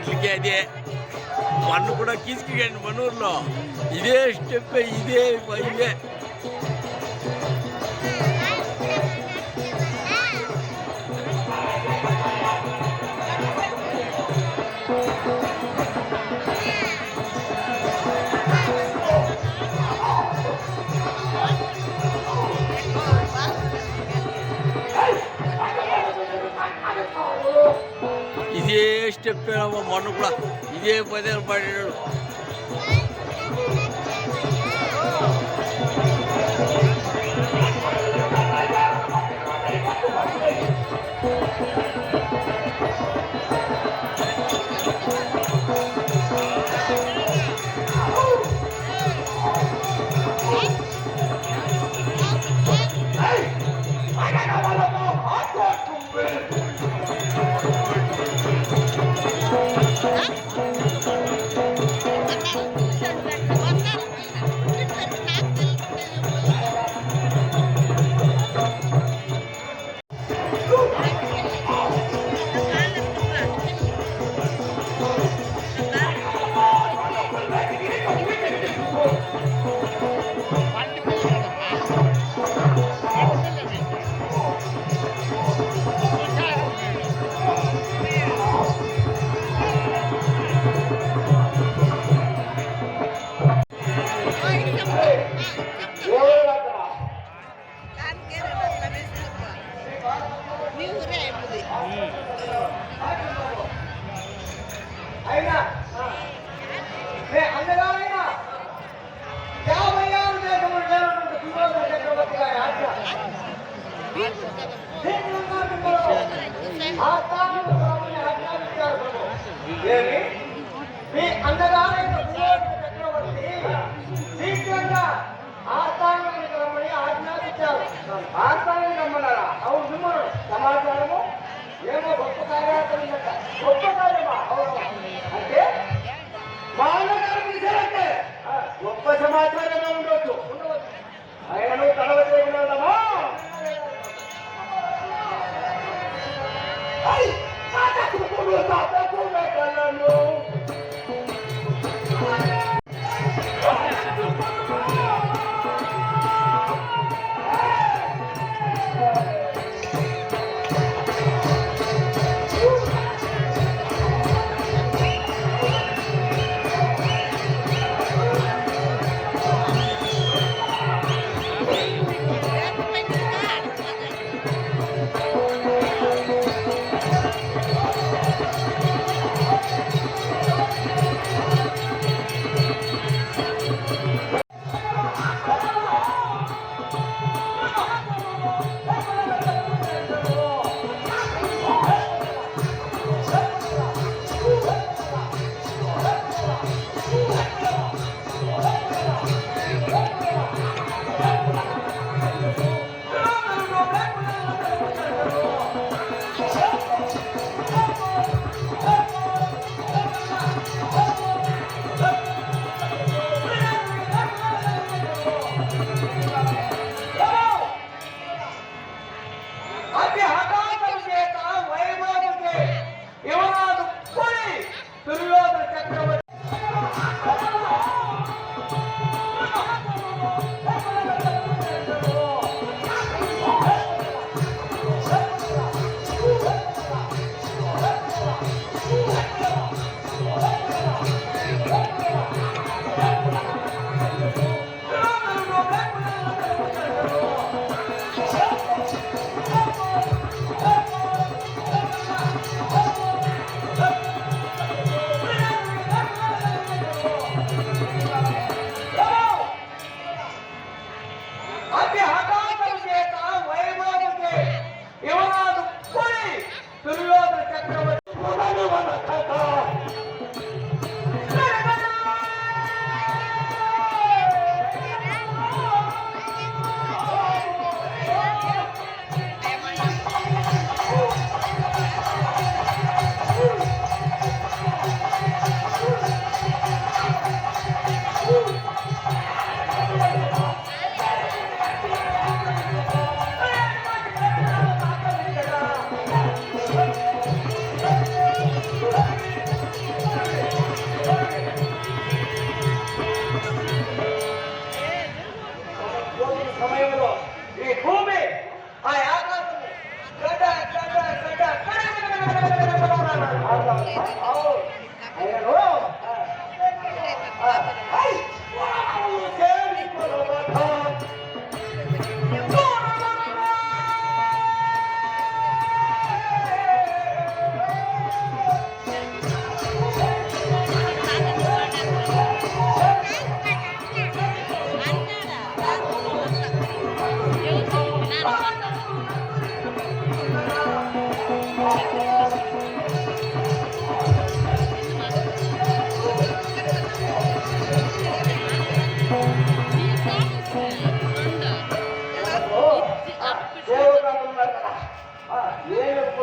ఇట్లకి అదే మన్ను కూడా కీసుకండి మనూరులో ఇదే స్టెప్ ఇదే ఇదే ఇదే స్టెప్ మొన్న కూడా ఇదే 10 పడాడు. మీ అందగారైన చక్రవర్తి శీఘ్రంగా ఆస్థానానికి రమ్మని ఆజ్ఞాపించారు. ఆస్థానానికి రమ్మన్నారా? అవును మిమ్మల్ని సమాచారము ఏమో గొప్ప కార్యాచరణ గొప్ప కార్యమా అంటే మా అన్నగారు తీసారంటే గొప్ప సమాచారమే ఉండొచ్చు ఆయనను తడవదే వినోదమా Lover MKS.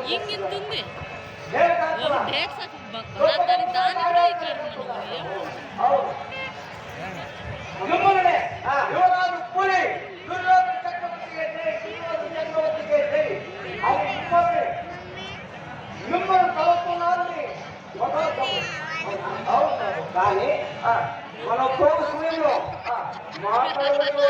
ఇంగింతుంది దేవకాంతల ఒక డేట్స్ దాని దాని కూడా ఇక్కడ అవును యువములనే యువరాజు పులి దుర్యోధన చక్రవర్తికి జై దుర్యోధన చక్రవర్తికి జై అని మిమ్మల్ని తలుస్తున్నారని అవును కానీ మన పోగు సమయంలో మాట్లాడలేదు